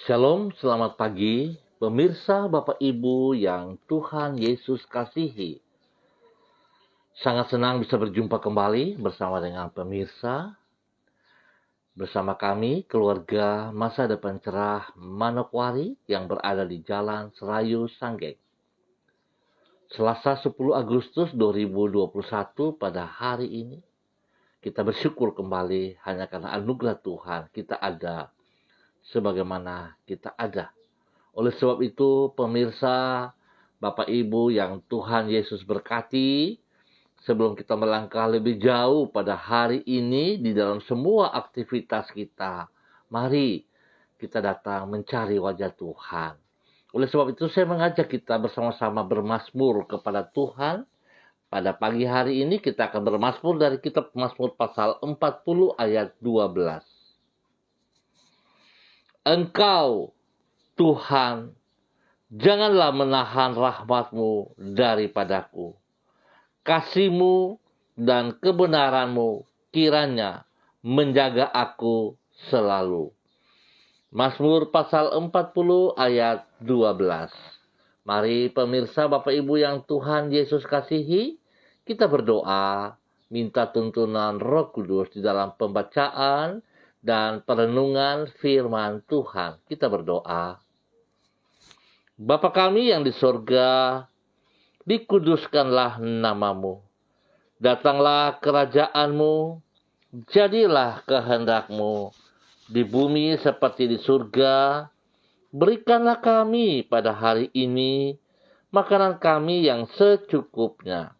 Shalom, selamat pagi, pemirsa Bapak Ibu yang Tuhan Yesus kasihi. Sangat senang bisa berjumpa kembali bersama dengan pemirsa. Bersama kami, keluarga Masa Depan Cerah Manokwari yang berada di Jalan Serayu Sanggeng. Selasa 10 Agustus 2021 pada hari ini, kita bersyukur kembali hanya karena anugerah Tuhan kita ada sebagaimana kita ada. Oleh sebab itu, pemirsa, Bapak Ibu yang Tuhan Yesus berkati, sebelum kita melangkah lebih jauh pada hari ini di dalam semua aktivitas kita, mari kita datang mencari wajah Tuhan. Oleh sebab itu, saya mengajak kita bersama-sama bermazmur kepada Tuhan. Pada pagi hari ini kita akan bermazmur dari kitab Mazmur pasal 40 ayat 12. Engkau, Tuhan, janganlah menahan rahmat-Mu daripadaku. Kasih-Mu dan kebenaran-Mu kiranya menjaga aku selalu. Mazmur pasal 40 ayat 12. Mari pemirsa Bapak Ibu yang Tuhan Yesus kasihi, kita berdoa, minta tuntunan Roh Kudus di dalam pembacaan dan perenungan firman Tuhan. Kita berdoa. Bapa kami yang di sorga, dikuduskanlah nama-Mu. Datanglah kerajaan-Mu, jadilah kehendak-Mu di bumi seperti di surga. Berikanlah kami pada hari ini makanan kami yang secukupnya.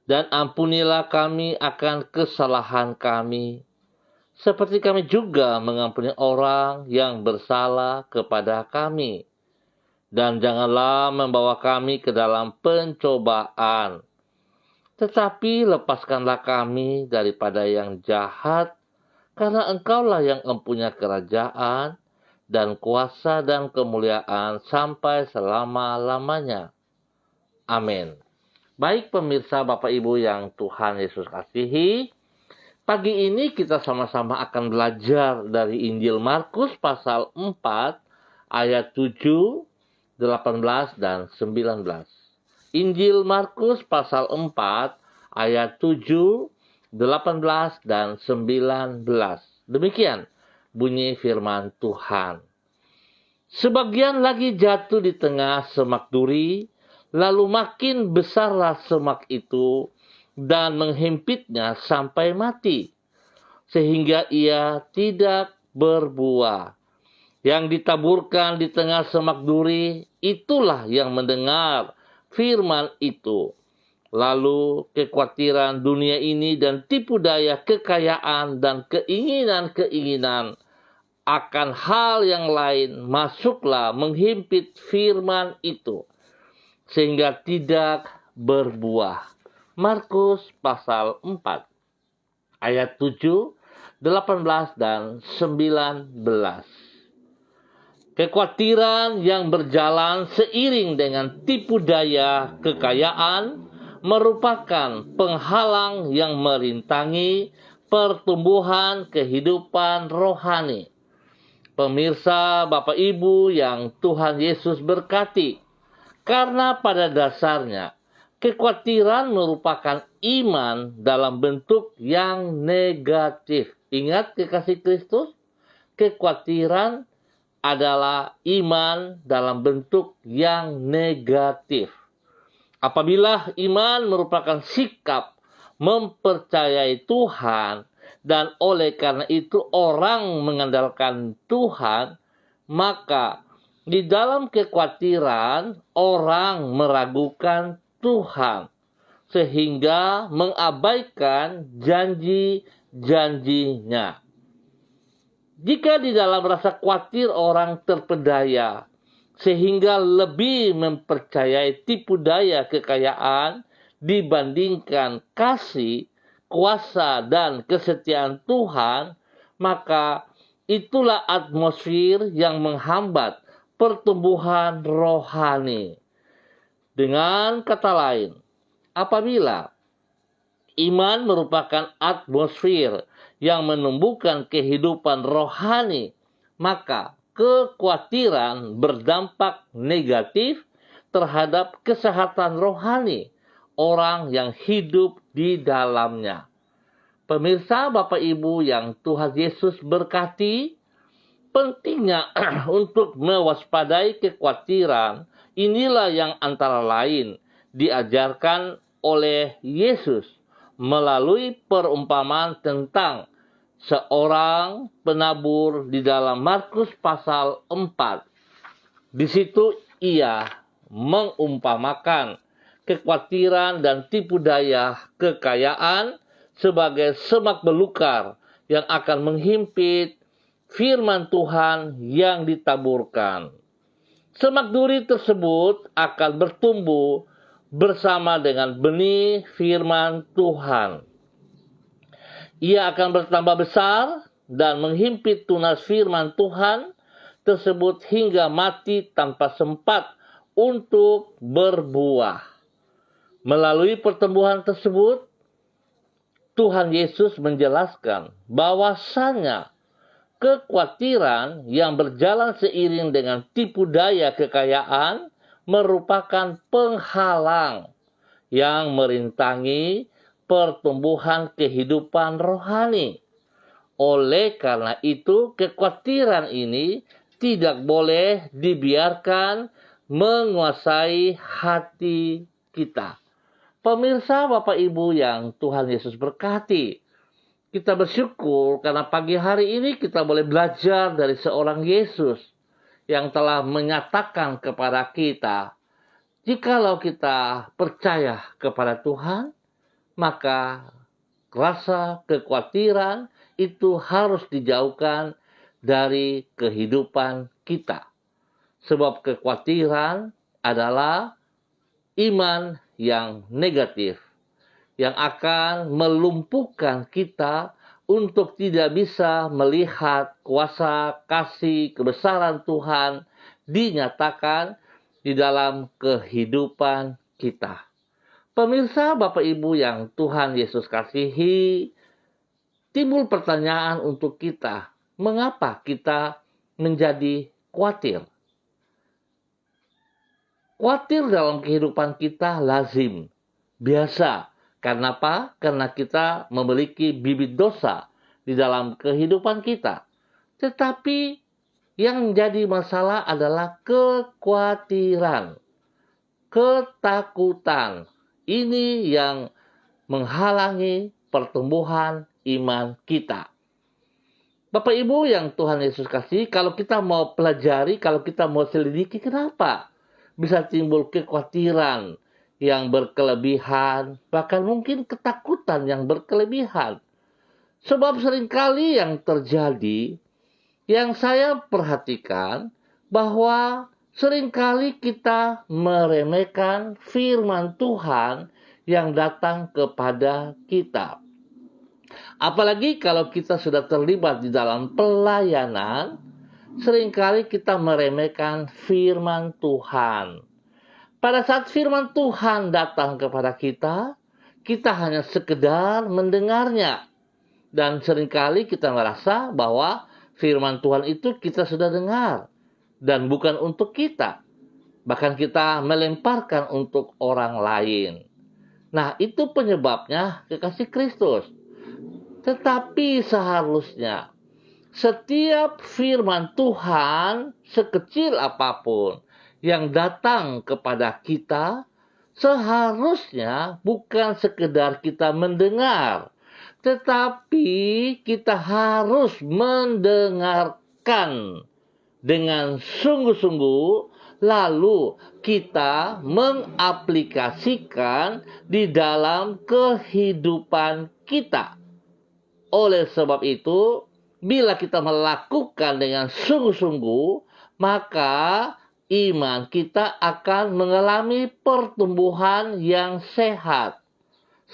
Dan ampunilah kami akan kesalahan kami, seperti kami juga mengampuni orang yang bersalah kepada kami. Dan janganlah membawa kami ke dalam pencobaan, tetapi lepaskanlah kami daripada yang jahat, karena Engkaulah yang mempunyai kerajaan dan kuasa dan kemuliaan sampai selama-lamanya. Amin. Baik pemirsa Bapak Ibu yang Tuhan Yesus kasihi, pagi ini kita sama-sama akan belajar dari Injil Markus pasal 4 ayat 7, 18 dan 19. Injil Markus pasal 4 ayat 7, 18 dan 19. Demikian bunyi firman Tuhan. Sebagian lagi jatuh di tengah semak duri, lalu makin besarlah semak itu dan menghempitnya sampai mati, sehingga ia tidak berbuah. Yang ditaburkan di tengah semak duri, itulah yang mendengar firman itu. Lalu kekhawatiran dunia ini dan tipu daya kekayaan dan keinginan-keinginan akan hal yang lain masuklah menghimpit firman itu, sehingga tidak berbuah. Markus pasal 4 ayat 7, 18 dan 19. Kekhawatiran yang berjalan seiring dengan tipu daya kekayaan merupakan penghalang yang merintangi pertumbuhan kehidupan rohani. Pemirsa Bapak Ibu yang Tuhan Yesus berkati, karena pada dasarnya kekhawatiran merupakan iman dalam bentuk yang negatif. Ingat kekasih Kristus, kekhawatiran adalah iman dalam bentuk yang negatif. Apabila iman merupakan sikap mempercayai Tuhan dan oleh karena itu orang mengandalkan Tuhan, maka di dalam kekhawatiran orang meragukan Tuhan sehingga mengabaikan janji-janjinya. Jika di dalam rasa khawatir orang terpedaya sehingga lebih mempercayai tipu daya kekayaan dibandingkan kasih, kuasa, dan kesetiaan Tuhan, maka itulah atmosfer yang menghambat pertumbuhan rohani. Dengan kata lain, apabila iman merupakan atmosfer yang menumbuhkan kehidupan rohani, maka kekhawatiran berdampak negatif terhadap kesehatan rohani orang yang hidup di dalamnya. Pemirsa, Bapak Ibu yang Tuhan Yesus berkati, pentingnya untuk mewaspadai kekhawatiran inilah yang antara lain diajarkan oleh Yesus melalui perumpamaan tentang seorang penabur di dalam Markus pasal 4. Di situ ia mengumpamakan kekhawatiran dan tipu daya kekayaan sebagai semak belukar yang akan menghimpit firman Tuhan yang ditaburkan. Semak duri tersebut akan bertumbuh bersama dengan benih firman Tuhan. Ia akan bertambah besar dan menghimpit tunas firman Tuhan tersebut hingga mati tanpa sempat untuk berbuah. Melalui pertumbuhan tersebut, Tuhan Yesus menjelaskan bahwasannya kekhawatiran yang berjalan seiring dengan tipu daya kekayaan merupakan penghalang yang merintangi pertumbuhan kehidupan rohani. Oleh karena itu, kekhawatiran ini tidak boleh dibiarkan menguasai hati kita. Pemirsa, Bapak Ibu yang Tuhan Yesus berkati, kita bersyukur karena pagi hari ini kita boleh belajar dari seorang Yesus yang telah menyatakan kepada kita, jikalau kita percaya kepada Tuhan, maka rasa kekhawatiran itu harus dijauhkan dari kehidupan kita. Sebab kekhawatiran adalah iman yang negatif, yang akan melumpuhkan kita untuk tidak bisa melihat kuasa kasih kebesaran Tuhan dinyatakan di dalam kehidupan kita. Pemirsa, Bapak Ibu yang Tuhan Yesus kasihi, timbul pertanyaan untuk kita, mengapa kita menjadi khawatir? Khawatir dalam kehidupan kita lazim, biasa. Karena apa? Karena kita memiliki bibit dosa di dalam kehidupan kita. Tetapi yang menjadi masalah adalah kekhawatiran, ketakutan. Ini yang menghalangi pertumbuhan iman kita. Bapak Ibu yang Tuhan Yesus kasih, kalau kita mau pelajari, kalau kita mau selidiki, kenapa bisa timbul kekhawatiran yang berkelebihan, bahkan mungkin ketakutan yang berkelebihan? Sebab seringkali yang terjadi, yang saya perhatikan, bahwa seringkali kita meremehkan firman Tuhan yang datang kepada kita. Apalagi kalau kita sudah terlibat di dalam pelayanan, seringkali kita meremehkan firman Tuhan. Pada saat firman Tuhan datang kepada kita, kita hanya sekedar mendengarnya. Dan seringkali kita merasa bahwa firman Tuhan itu kita sudah dengar. Dan bukan untuk kita. Bahkan kita melemparkan untuk orang lain. Nah, itu penyebabnya kekasih Kristus. Tetapi seharusnya setiap firman Tuhan, sekecil apapun yang datang kepada kita, seharusnya bukan sekedar kita mendengar, tetapi kita harus mendengarkan dengan sungguh-sungguh, lalu kita mengaplikasikan di dalam kehidupan kita. Oleh sebab itu, bila kita melakukan dengan sungguh-sungguh, maka iman kita akan mengalami pertumbuhan yang sehat.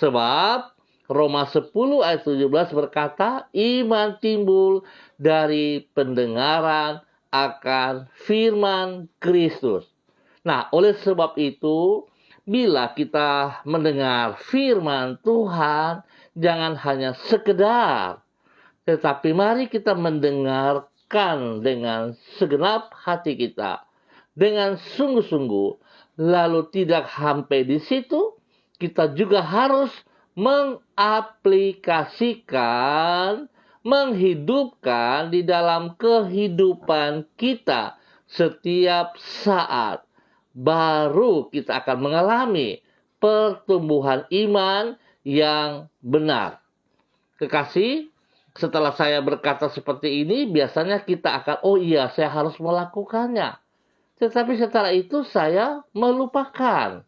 Sebab Roma 10 ayat 17 berkata, iman timbul dari pendengaran akan firman Kristus. Nah, oleh sebab itu, bila kita mendengar firman Tuhan, jangan hanya sekedar, tetapi mari kita mendengarkan lakukan dengan segenap hati kita, dengan sungguh-sungguh, lalu tidak sampai di situ, kita juga harus mengaplikasikan, menghidupkan di dalam kehidupan kita setiap saat. Baru kita akan mengalami pertumbuhan iman yang benar. Kekasih, setelah saya berkata seperti ini, biasanya kita akan, oh iya, saya harus melakukannya. Tetapi setelah itu saya melupakan.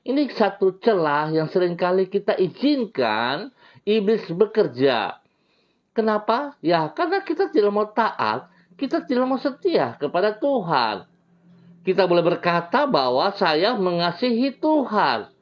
Ini satu celah yang seringkali kita izinkan iblis bekerja. Kenapa? Ya, karena kita tidak mau taat, kita tidak mau setia kepada Tuhan. Kita boleh berkata bahwa saya mengasihi Tuhan,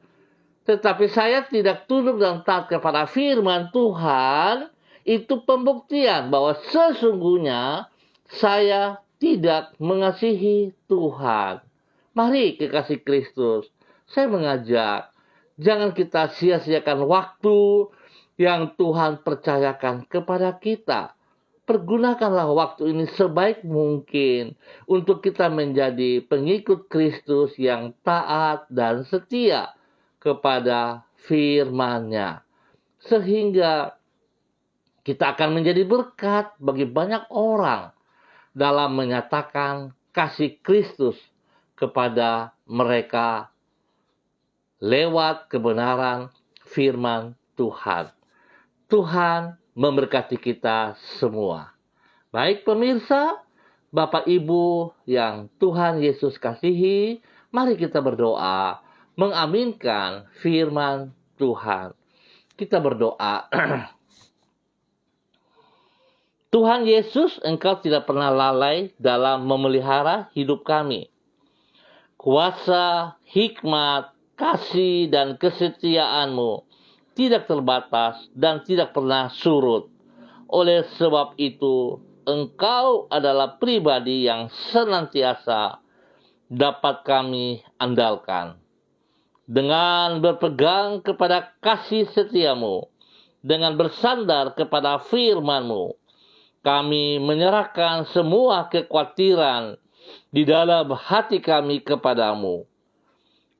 tetapi saya tidak tunduk dan taat kepada firman Tuhan. Itu pembuktian bahwa sesungguhnya saya tidak mengasihi Tuhan. Mari kekasih Kristus, saya mengajak, jangan kita sia-siakan waktu yang Tuhan percayakan kepada kita. Pergunakanlah waktu ini sebaik mungkin untuk kita menjadi pengikut Kristus yang taat dan setia kepada firman-Nya. Sehingga kita akan menjadi berkat bagi banyak orang dalam menyatakan kasih Kristus kepada mereka lewat kebenaran firman Tuhan. Tuhan memberkati kita semua. Baik pemirsa, Bapak Ibu yang Tuhan Yesus kasihi, mari kita berdoa mengaminkan firman Tuhan. Kita berdoa. Tuhan Yesus, Engkau tidak pernah lalai dalam memelihara hidup kami. Kuasa, hikmat, kasih, dan kesetiaan-Mu tidak terbatas dan tidak pernah surut. Oleh sebab itu, Engkau adalah pribadi yang senantiasa dapat kami andalkan. Dengan berpegang kepada kasih setia-Mu, dengan bersandar kepada firman-Mu, kami menyerahkan semua kekhawatiran di dalam hati kami kepadamu.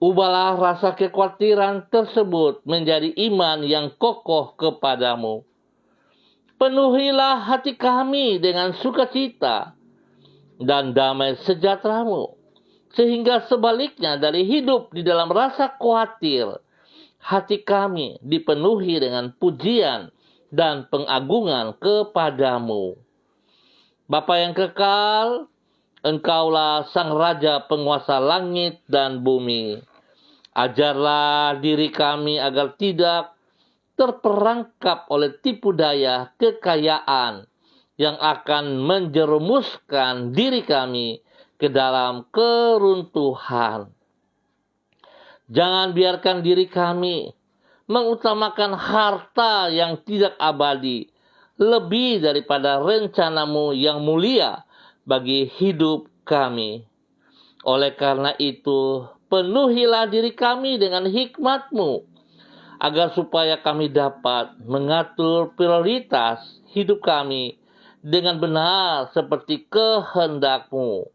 Ubahlah rasa kekhawatiran tersebut menjadi iman yang kokoh kepadamu. Penuhilah hati kami dengan sukacita dan damai sejahtera-Mu, sehingga sebaliknya dari hidup di dalam rasa khawatir, hati kami dipenuhi dengan pujian dan pengagungan kepadamu. Bapa yang kekal, Engkaulah Sang Raja penguasa langit dan bumi. Ajarlah diri kami agar tidak terperangkap oleh tipu daya kekayaan yang akan menjerumuskan diri kami ke dalam keruntuhan. Jangan biarkan diri kami mengutamakan harta yang tidak abadi lebih daripada rencana-Mu yang mulia bagi hidup kami. Oleh karena itu, penuhilah diri kami dengan hikmat-Mu, agar supaya kami dapat mengatur prioritas hidup kami dengan benar seperti kehendak-Mu.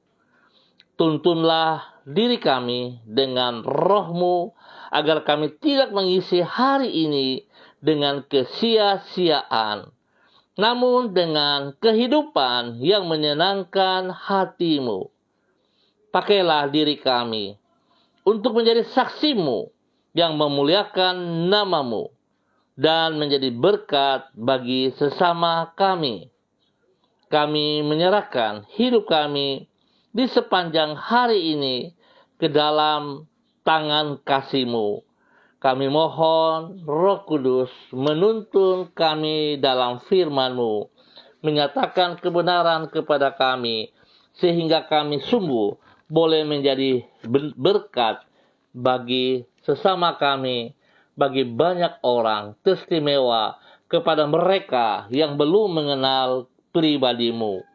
Tuntunlah diri kami dengan Roh-Mu, agar kami tidak mengisi hari ini dengan kesia-siaan, namun dengan kehidupan yang menyenangkan hati-Mu. Pakailah diri kami untuk menjadi saksi-Mu yang memuliakan nama-Mu dan menjadi berkat bagi sesama kami. Kami menyerahkan hidup kami di sepanjang hari ini ke dalam tangan kasih-Mu. Kami mohon Roh Kudus menuntun kami dalam firman-Mu, menyatakan kebenaran kepada kami, sehingga kami sungguh boleh menjadi berkat bagi sesama kami, bagi banyak orang, teristimewa kepada mereka yang belum mengenal pribadi-Mu.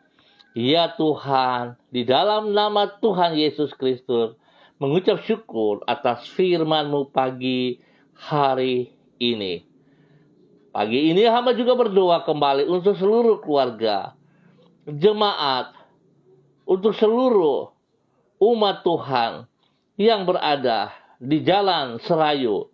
Ya Tuhan, di dalam nama Tuhan Yesus Kristus, mengucap syukur atas firman-Mu pagi hari ini. Pagi ini hamba juga berdoa kembali untuk seluruh keluarga. jemaat, untuk seluruh umat Tuhan yang berada di Jalan Serayu,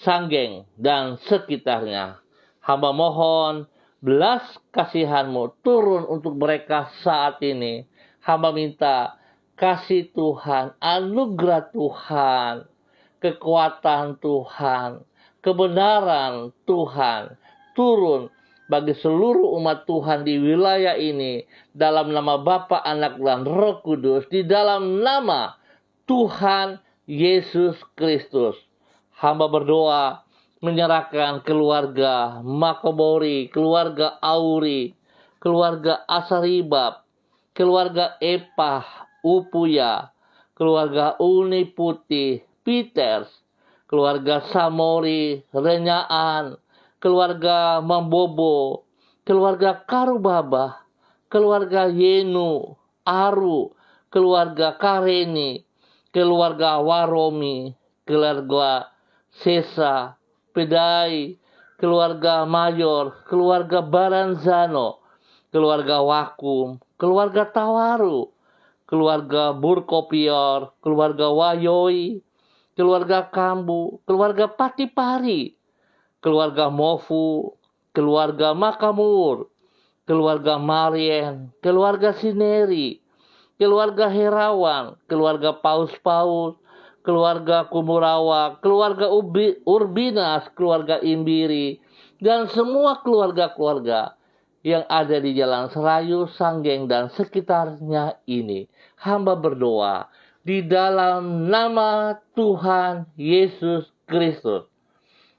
Sanggeng, dan sekitarnya. Hamba mohon belas kasihan-Mu turun untuk mereka saat ini. Hamba minta kasih Tuhan, anugerah Tuhan, kekuatan Tuhan, kebenaran Tuhan turun bagi seluruh umat Tuhan di wilayah ini, dalam nama Bapa, Anak, dan Roh Kudus, di dalam nama Tuhan Yesus Kristus. Hamba berdoa menyerahkan keluarga Makobori, keluarga Auri, keluarga Asaribab, keluarga Epah, Upuya, keluarga Uni Putih, Peters, keluarga Samori, Renyaan, keluarga Mambobo, keluarga Karubaba, keluarga Yenu, Aru, keluarga Kareni, keluarga Waromi, keluarga Sesa, Pedai, keluarga Mayor, keluarga Baranzano, keluarga Wakum, keluarga Tawaru, keluarga Burkopior, keluarga Wayoi, keluarga Kambu, keluarga Patipari, keluarga Mofu, keluarga Makamur, keluarga Marien, keluarga Sineri, keluarga Herawan, keluarga Paus-Paus, keluarga Kumurawa, keluarga Urbinas, keluarga Imbiri, dan semua keluarga-keluarga yang ada di Jalan Serayu, Sanggeng, dan sekitarnya ini. Hamba berdoa di dalam nama Tuhan Yesus Kristus.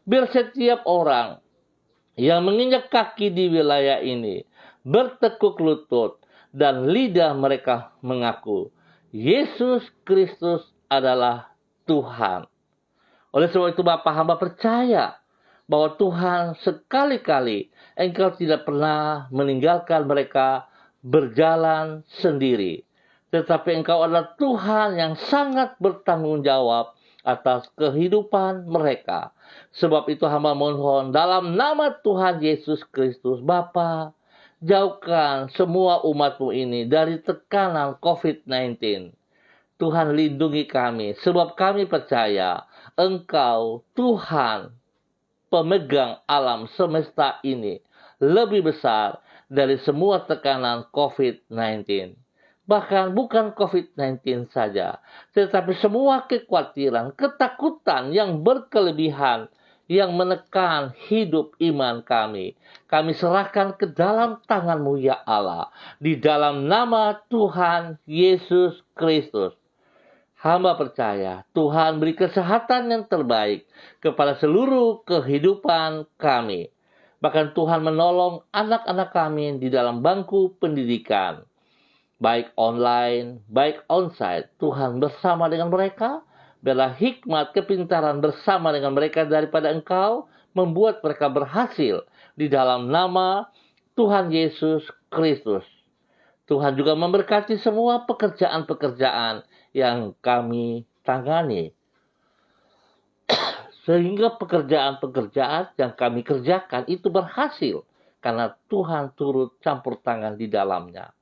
Biar setiap orang yang menginjak kaki di wilayah ini bertekuk lutut dan lidah mereka mengaku Yesus Kristus adalah Tuhan. Oleh sebab itu Bapa, hamba percaya bahwa Tuhan sekali-kali Engkau tidak pernah meninggalkan mereka berjalan sendiri. Tetapi Engkau adalah Tuhan yang sangat bertanggung jawab atas kehidupan mereka. Sebab itu hamba mohon dalam nama Tuhan Yesus Kristus, Bapa, jauhkan semua umat-Mu ini dari tekanan COVID-19. Tuhan lindungi kami, sebab kami percaya Engkau Tuhan pemegang alam semesta ini lebih besar dari semua tekanan COVID-19. Bahkan bukan COVID-19 saja, tetapi semua kekhawatiran, ketakutan yang berkelebihan yang menekan hidup iman kami. Kami serahkan ke dalam tangan-Mu ya Allah, di dalam nama Tuhan Yesus Kristus. Hamba percaya Tuhan beri kesehatan yang terbaik kepada seluruh kehidupan kami. Bahkan Tuhan menolong anak-anak kami di dalam bangku pendidikan, baik online, baik onsite. Tuhan bersama dengan mereka. Biarlah hikmat, kepintaran bersama dengan mereka daripada Engkau membuat mereka berhasil di dalam nama Tuhan Yesus Kristus. Tuhan juga memberkati semua pekerjaan-pekerjaan yang kami tangani, sehingga pekerjaan-pekerjaan yang kami kerjakan itu berhasil karena Tuhan turut campur tangan di dalamnya.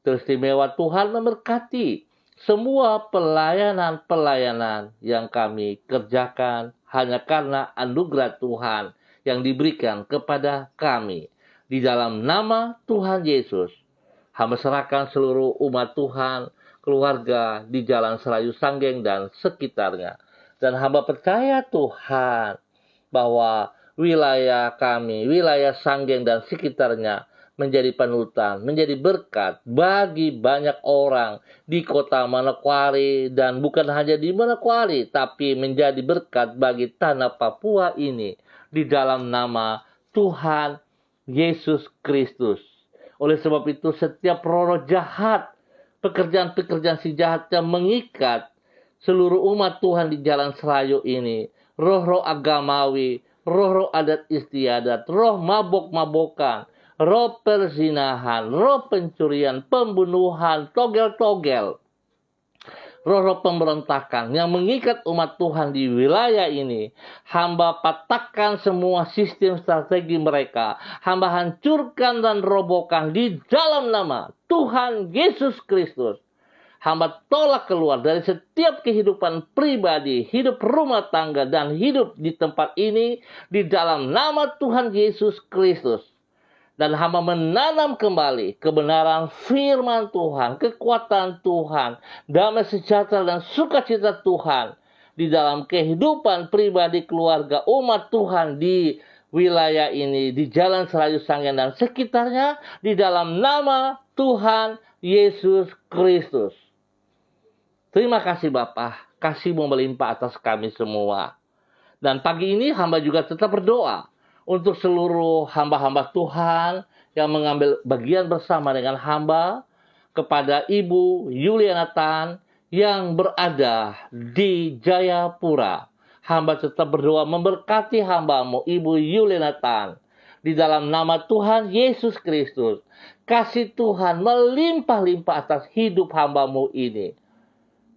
Teristimewa Tuhan memberkati semua pelayanan-pelayanan yang kami kerjakan hanya karena anugerah Tuhan yang diberikan kepada kami. Di dalam nama Tuhan Yesus, hamba serahkan seluruh umat Tuhan, keluarga di Jalan Serayu, Sanggeng, dan sekitarnya. Dan hamba percaya Tuhan bahwa wilayah kami, wilayah Sanggeng dan sekitarnya menjadi panutan, menjadi berkat bagi banyak orang di kota Manokwari, dan bukan hanya di Manokwari, tapi menjadi berkat bagi tanah Papua ini di dalam nama Tuhan Yesus Kristus. Oleh sebab itu setiap roh jahat, pekerjaan-pekerjaan si jahat yang mengikat seluruh umat Tuhan di Jalan Serayu ini, roh-roh agamawi, roh-roh adat istiadat, roh mabok-mabokan, roh perzinahan, roh pencurian, pembunuhan, togel-togel, roh-roh pemberontakan yang mengikat umat Tuhan di wilayah ini. Hamba patahkan semua sistem strategi mereka. Hamba hancurkan dan robohkan di dalam nama Tuhan Yesus Kristus. Hamba tolak keluar dari setiap kehidupan pribadi, hidup rumah tangga, dan hidup di tempat ini di dalam nama Tuhan Yesus Kristus. Dan hamba menanam kembali kebenaran firman Tuhan, kekuatan Tuhan, damai sejahtera dan sukacita Tuhan di dalam kehidupan pribadi keluarga umat Tuhan di wilayah ini, di Jalan Serayu Sanggen dan sekitarnya, di dalam nama Tuhan Yesus Kristus. Terima kasih Bapa, kasih-Mu melimpah atas kami semua. Dan pagi ini hamba juga tetap berdoa untuk seluruh hamba-hamba Tuhan yang mengambil bagian bersama dengan hamba, kepada Ibu Yuliana Tan yang berada di Jayapura. Hamba tetap berdoa memberkati hamba-Mu Ibu Yuliana Tan di dalam nama Tuhan Yesus Kristus. Kasih Tuhan melimpah-limpah atas hidup hamba-Mu ini.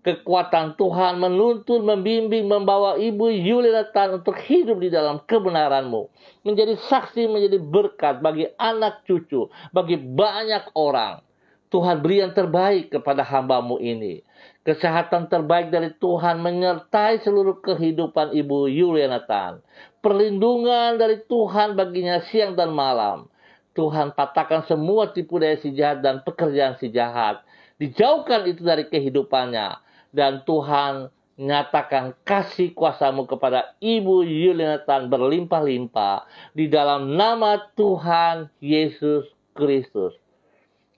Kekuatan Tuhan menuntun, membimbing, membawa Ibu Yuliana Tan untuk hidup di dalam kebenaran-Mu. Menjadi saksi, menjadi berkat bagi anak cucu, bagi banyak orang. Tuhan beri yang terbaik kepada hamba-Mu ini. Kesehatan terbaik dari Tuhan menyertai seluruh kehidupan Ibu Yuliana Tan. Perlindungan dari Tuhan baginya siang dan malam. Tuhan patahkan semua tipu daya si jahat dan pekerjaan si jahat. Dijauhkan itu dari kehidupannya. Dan Tuhan nyatakan kasih kuasa-Mu kepada Ibu Yuliana Tan berlimpah-limpah di dalam nama Tuhan Yesus Kristus.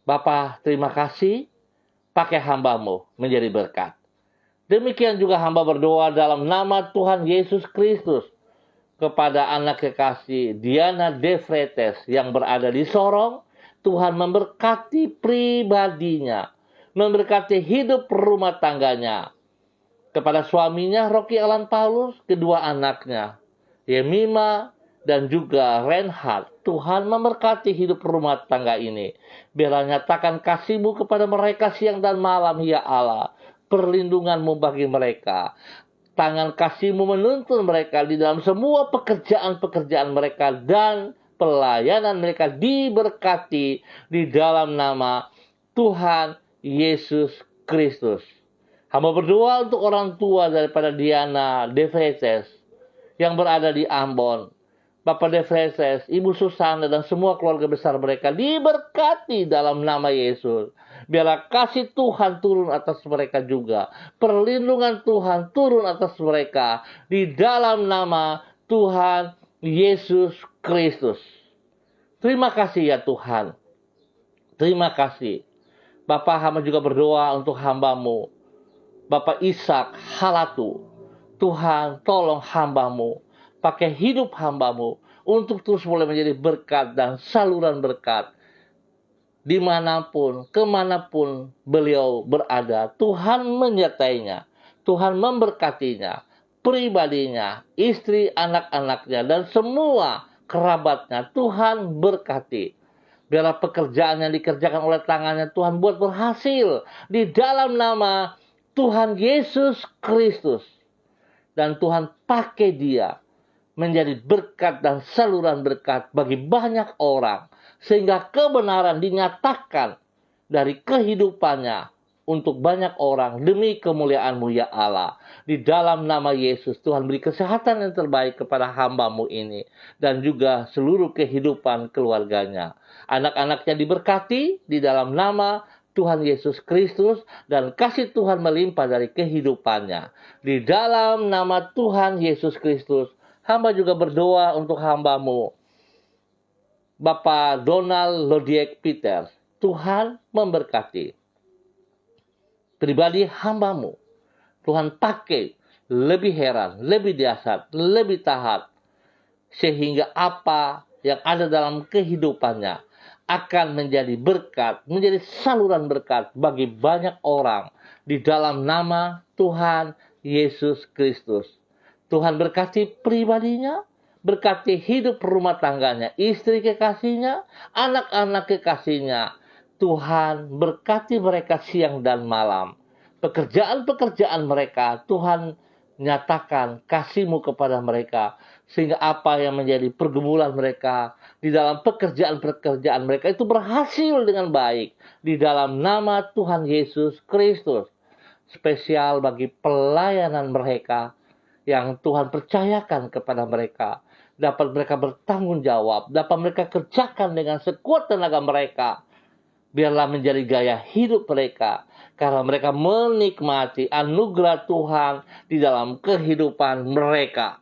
Bapa, terima kasih, pakai hamba-Mu menjadi berkat. Demikian juga hamba berdoa dalam nama Tuhan Yesus Kristus kepada anak kekasih Diana De Freites yang berada di Sorong. Tuhan memberkati pribadinya, memberkati hidup rumah tangganya. Kepada suaminya Rocky Alan Paulus, kedua anaknya Yemima dan juga Reinhard, Tuhan memberkati hidup rumah tangga ini. Biarlah nyatakan kasih-Mu kepada mereka siang dan malam, ya Allah. Perlindungan-Mu bagi mereka. Tangan kasih-Mu menuntun mereka di dalam semua pekerjaan-pekerjaan mereka, dan pelayanan mereka diberkati di dalam nama Tuhan Yesus Kristus. Hamba berdoa untuk orang tua daripada Diana De Freites yang berada di Ambon. Bapak De Freites, Ibu Susana dan semua keluarga besar mereka diberkati dalam nama Yesus. Biarlah kasih Tuhan turun atas mereka juga. Perlindungan Tuhan turun atas mereka di dalam nama Tuhan Yesus Kristus. Terima kasih ya Tuhan. Terima kasih. Bapak, hamba juga berdoa untuk hamba-Mu, Bapak Ishak Halatu. Tuhan, tolong hamba-Mu, pakai hidup hamba-Mu untuk terus boleh menjadi berkat dan saluran berkat. Dimanapun, kemanapun beliau berada, Tuhan menyertainya, Tuhan memberkatinya, pribadinya, istri, anak-anaknya, dan semua kerabatnya. Tuhan berkati. Biarlah pekerjaan yang dikerjakan oleh tangannya Tuhan buat berhasil di dalam nama Tuhan Yesus Kristus. Dan Tuhan pakai dia menjadi berkat dan saluran berkat bagi banyak orang. Sehingga kebenaran dinyatakan dari kehidupannya untuk banyak orang demi kemuliaan-Mu ya Allah. Di dalam nama Yesus, Tuhan beri kesehatan yang terbaik kepada hamba-Mu ini. Dan juga seluruh kehidupan keluarganya. Anak-anaknya diberkati di dalam nama Tuhan Yesus Kristus. Dan kasih Tuhan melimpah dari kehidupannya. Di dalam nama Tuhan Yesus Kristus, hamba juga berdoa untuk hamba-Mu, Bapak Donald Lodiek Peters. Tuhan memberkati pribadi hamba-Mu. Tuhan pakai lebih heran, lebih dahsyat, lebih tahat. Sehingga apa yang ada dalam kehidupannya akan menjadi berkat, menjadi saluran berkat bagi banyak orang. Di dalam nama Tuhan Yesus Kristus. Tuhan berkati pribadinya, berkati hidup rumah tangganya, istri kekasihnya, anak-anak kekasihnya. Tuhan berkati mereka siang dan malam. pekerjaan-pekerjaan mereka, Tuhan nyatakan kasih-Mu kepada mereka. Sehingga apa yang menjadi pergumulan mereka di dalam pekerjaan-pekerjaan mereka itu berhasil dengan baik. Di dalam nama Tuhan Yesus Kristus. Spesial bagi pelayanan mereka yang Tuhan percayakan kepada mereka. Dapat mereka bertanggung jawab, dapat mereka kerjakan dengan sekuat tenaga mereka. Biarlah menjadi gaya hidup mereka, karena mereka menikmati anugerah Tuhan di dalam kehidupan mereka.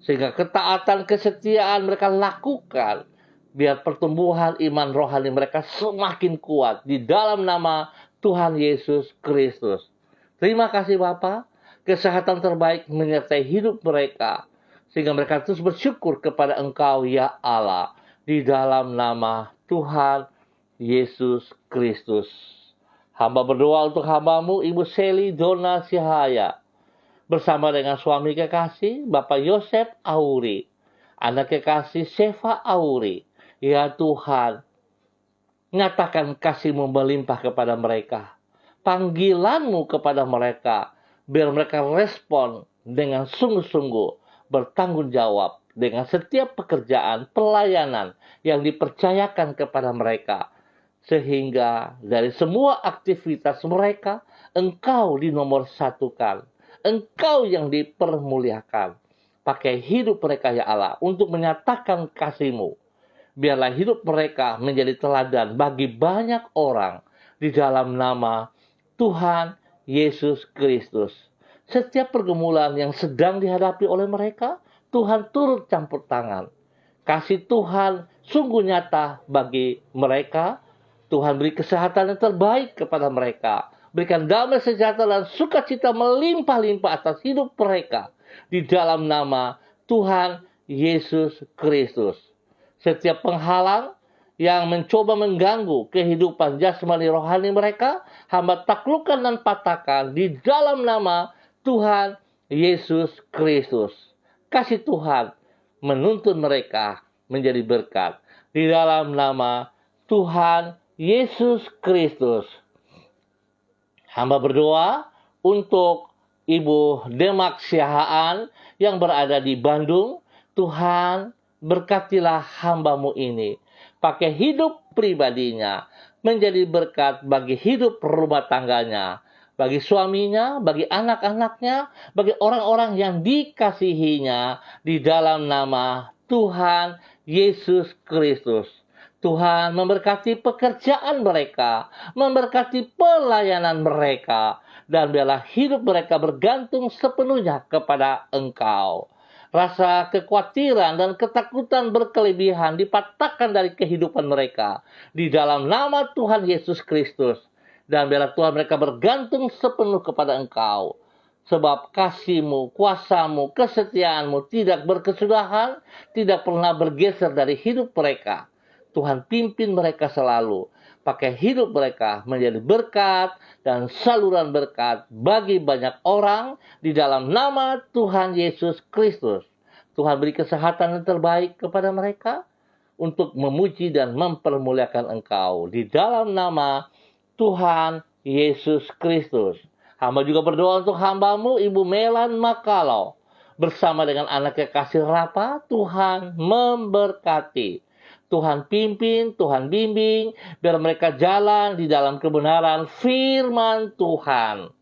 Sehingga ketaatan, kesetiaan mereka lakukan, biar pertumbuhan iman rohani mereka semakin kuat di dalam nama Tuhan Yesus Kristus. Terima kasih Bapa, kesehatan terbaik menyertai hidup mereka, sehingga mereka terus bersyukur kepada Engkau ya Allah, di dalam nama Tuhan Yesus Kristus. Hamba berdoa untuk hamba-Mu Ibu Seli Dona Sihaya, bersama dengan suami kekasih Bapak Yosef Auri, anak kekasih Seva Auri. Ya Tuhan, nyatakan kasih-Mu melimpah kepada mereka, panggilan-Mu kepada mereka, biar mereka respon dengan sungguh-sungguh, bertanggung jawab dengan setiap pekerjaan, pelayanan yang dipercayakan kepada mereka. Sehingga dari semua aktivitas mereka, Engkau dinomorsatukan. Engkau yang dipermuliakan. Pakai hidup mereka ya Allah untuk menyatakan kasih-Mu. Biarlah hidup mereka menjadi teladan bagi banyak orang di dalam nama Tuhan Yesus Kristus. Setiap pergumulan yang sedang dihadapi oleh mereka, Tuhan turut campur tangan. Kasih Tuhan sungguh nyata bagi mereka. Tuhan beri kesehatan yang terbaik kepada mereka. Berikan damai sejahtera dan sukacita melimpah-limpah atas hidup mereka. Di dalam nama Tuhan Yesus Kristus. Setiap penghalang yang mencoba mengganggu kehidupan jasmani rohani mereka, hamba taklukkan dan patahkan di dalam nama Tuhan Yesus Kristus. Kasih Tuhan menuntun mereka menjadi berkat. Di dalam nama Tuhan Yesus Kristus. Hamba berdoa untuk Ibu Demak Siahaan yang berada di Bandung. Tuhan, berkatilah hamba-Mu ini. Pakai hidup pribadinya menjadi berkat bagi hidup rumah tangganya, bagi suaminya, bagi anak-anaknya, bagi orang-orang yang dikasihinya di dalam nama Tuhan Yesus Kristus. Tuhan memberkati pekerjaan mereka, memberkati pelayanan mereka, dan biarlah hidup mereka bergantung sepenuhnya kepada Engkau. Rasa kekhawatiran dan ketakutan berkelebihan dipatahkan dari kehidupan mereka di dalam nama Tuhan Yesus Kristus. Dan biarlah Tuhan mereka bergantung sepenuh kepada Engkau. Sebab kasih-Mu, kuasa-Mu, kesetiaan-Mu tidak berkesudahan, tidak pernah bergeser dari hidup mereka. Tuhan pimpin mereka selalu. Pakai hidup mereka menjadi berkat dan saluran berkat bagi banyak orang di dalam nama Tuhan Yesus Kristus. Tuhan beri kesehatan yang terbaik kepada mereka untuk memuji dan mempermuliakan Engkau. Di dalam nama Tuhan Yesus Kristus. Hamba juga berdoa untuk hamba-Mu Ibu Melan Makalau. Bersama dengan anak kekasih Rapa, Tuhan memberkati. Tuhan pimpin, Tuhan bimbing, biar mereka jalan di dalam kebenaran firman Tuhan.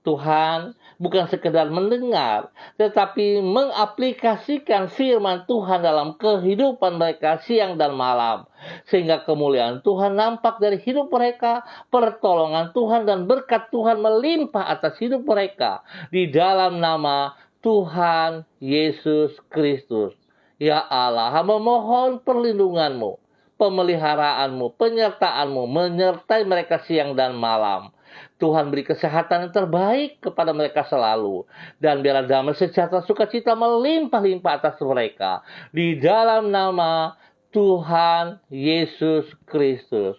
Tuhan bukan sekedar mendengar, tetapi mengaplikasikan firman Tuhan dalam kehidupan mereka siang dan malam. Sehingga kemuliaan Tuhan nampak dari hidup mereka, pertolongan Tuhan dan berkat Tuhan melimpah atas hidup mereka. Di dalam nama Tuhan Yesus Kristus. Ya Allah, hamba mohon perlindungan-Mu, pemeliharaanmu, penyertaan-mu menyertai mereka siang dan malam. Tuhan beri kesehatan yang terbaik kepada mereka selalu. Dan biarlah damai sejahtera sukacita melimpah-limpah atas mereka. Di dalam nama Tuhan Yesus Kristus.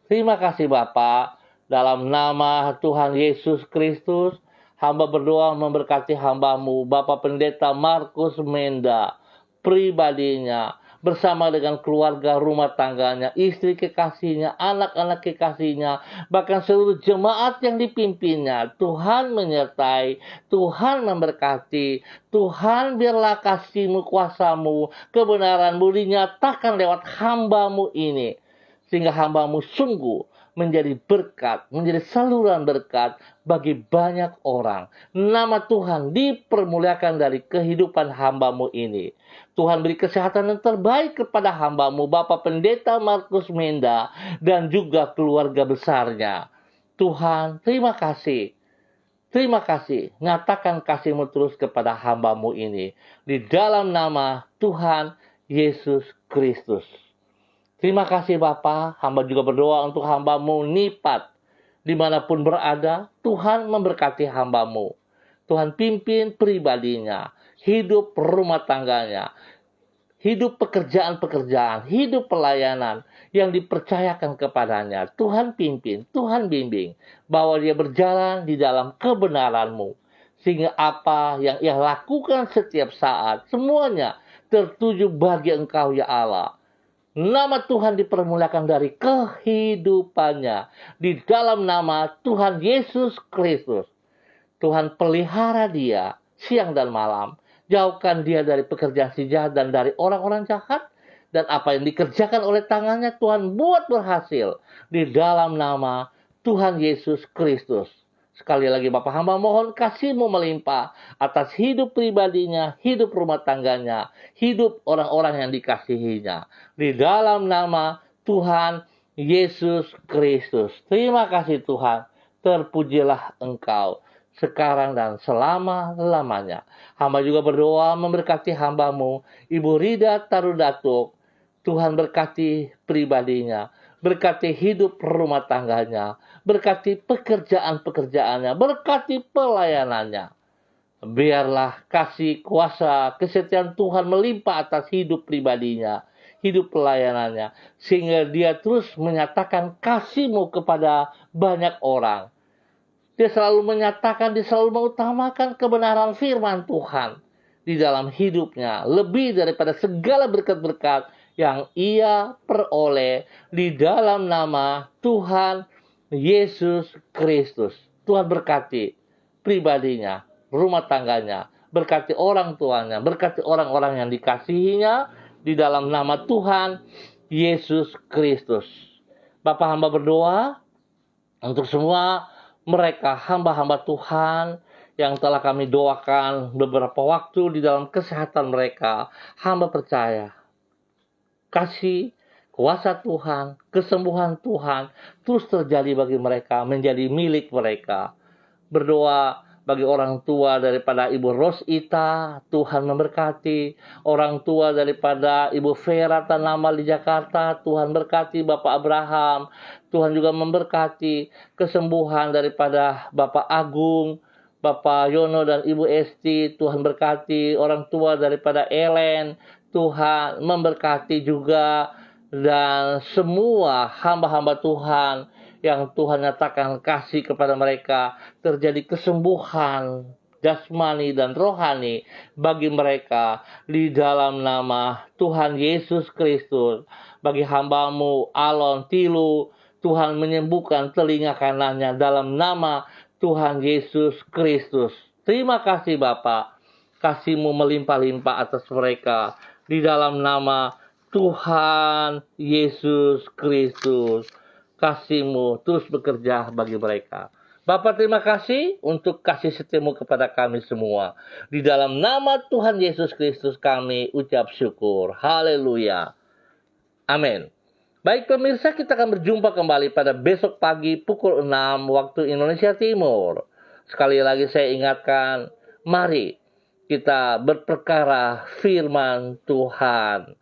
Terima kasih Bapa. Dalam nama Tuhan Yesus Kristus, hamba berdoa memberkati hamba-Mu, Bapak Pendeta Markus Menda, pribadinya, bersama dengan keluarga rumah tangganya, istri kekasihnya, anak-anak kekasihnya, bahkan seluruh jemaat yang dipimpinnya. Tuhan menyertai, Tuhan memberkati, Tuhan biarlah kasih-Mu, kuasa-Mu, kebenaran-Mu dinyatakan lewat hamba-Mu ini. Sehingga hamba-Mu sungguh menjadi berkat, menjadi saluran berkat bagi banyak orang. Nama Tuhan dipermuliakan dari kehidupan hamba-Mu ini. Tuhan beri kesehatan yang terbaik kepada hamba-Mu, Bapak Pendeta Markus Menda, dan juga keluarga besarnya. Tuhan, terima kasih. Terima kasih. Nyatakan kasih-Mu terus kepada hamba-Mu ini. Di dalam nama Tuhan Yesus Kristus. Terima kasih Bapa, hamba juga berdoa untuk hamba-Mu Nipat. Dimanapun berada, Tuhan memberkati hamba-Mu. Tuhan pimpin pribadinya, hidup rumah tangganya, hidup pekerjaan-pekerjaan, hidup pelayanan yang dipercayakan kepadanya. Tuhan pimpin, Tuhan bimbing, bahwa dia berjalan di dalam kebenaran-Mu. Sehingga apa yang ia lakukan setiap saat, semuanya tertuju bagi Engkau ya Allah. Nama Tuhan dipermuliakan dari kehidupannya. Di dalam nama Tuhan Yesus Kristus. Tuhan pelihara dia siang dan malam. Jauhkan dia dari pekerjaan si jahat dan dari orang-orang jahat. Dan apa yang dikerjakan oleh tangannya Tuhan buat berhasil. Di dalam nama Tuhan Yesus Kristus. Sekali lagi Bapak hamba mohon kasih-Mu melimpah atas hidup pribadinya, hidup rumah tangganya, hidup orang-orang yang dikasihinya. Di dalam nama Tuhan Yesus Kristus. Terima kasih Tuhan. Terpujilah Engkau sekarang dan selama-lamanya. Hamba juga berdoa memberkati hamba-Mu, Ibu Rida Tarudatuk. Tuhan berkati pribadinya, berkati hidup rumah tangganya, berkati pekerjaan-pekerjaannya, berkati pelayanannya. Biarlah kasih, kuasa, kesetiaan Tuhan melimpah atas hidup pribadinya, hidup pelayanannya, sehingga dia terus menyatakan kasih-Mu kepada banyak orang. Dia selalu menyatakan, dia selalu mengutamakan kebenaran firman Tuhan di dalam hidupnya, lebih daripada segala berkat-berkat yang ia peroleh di dalam nama Tuhan Yesus Kristus. Tuhan berkati pribadinya, rumah tangganya, berkati orang tuanya, berkati orang-orang yang dikasihinya di dalam nama Tuhan Yesus Kristus. Bapak hamba berdoa untuk semua mereka hamba-hamba Tuhan yang telah kami doakan beberapa waktu di dalam kesehatan mereka. Hamba percaya kasih, kuasa Tuhan, kesembuhan Tuhan terus terjadi bagi mereka, menjadi milik mereka. Berdoa bagi orang tua daripada Ibu Rosita, Tuhan memberkati. Orang tua daripada Ibu Vera Tanamal di Jakarta, Tuhan berkati. Bapak Abraham, Tuhan juga memberkati. Kesembuhan daripada Bapak Agung, Bapak Yono dan Ibu Esti, Tuhan berkati. Orang tua daripada Ellen, Tuhan memberkati juga. Dan semua hamba-hamba Tuhan yang Tuhan nyatakan kasih kepada mereka, terjadi kesembuhan jasmani dan rohani bagi mereka di dalam nama Tuhan Yesus Kristus. Bagi hamba-Mu Alon Tilu, Tuhan menyembuhkan telinga kanannya dalam nama Tuhan Yesus Kristus. Terima kasih Bapa, kasih-Mu melimpah-limpah atas mereka di dalam nama Tuhan Yesus Kristus. Kasih-Mu terus bekerja bagi mereka. Bapak terima kasih untuk kasih setia-Mu kepada kami semua. Di dalam nama Tuhan Yesus Kristus kami ucap syukur. Haleluya. Amin. Baik pemirsa, kita akan berjumpa kembali pada besok pagi pukul 6 waktu Indonesia Timur. Sekali lagi saya ingatkan, mari kita berperkara firman Tuhan.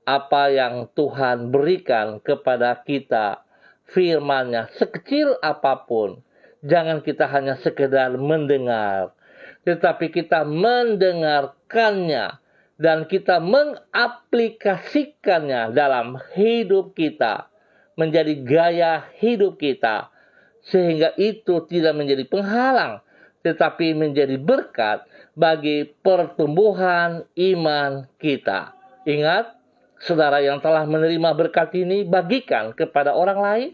Apa yang Tuhan berikan kepada kita, firman-Nya sekecil apapun, jangan kita hanya sekedar mendengar, tetapi kita mendengarkannya dan kita mengaplikasikannya dalam hidup kita, menjadi gaya hidup kita, sehingga itu tidak menjadi penghalang, tetapi menjadi berkat bagi pertumbuhan iman kita. Ingat, Saudara yang telah menerima berkat ini, bagikan kepada orang lain.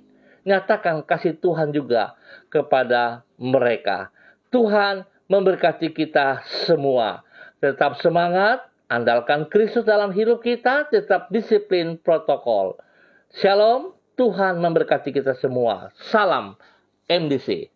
Nyatakan kasih Tuhan juga kepada mereka. Tuhan memberkati kita semua. Tetap semangat, andalkan Kristus dalam hidup kita, tetap disiplin protokol. Shalom, Tuhan memberkati kita semua. Salam MDC.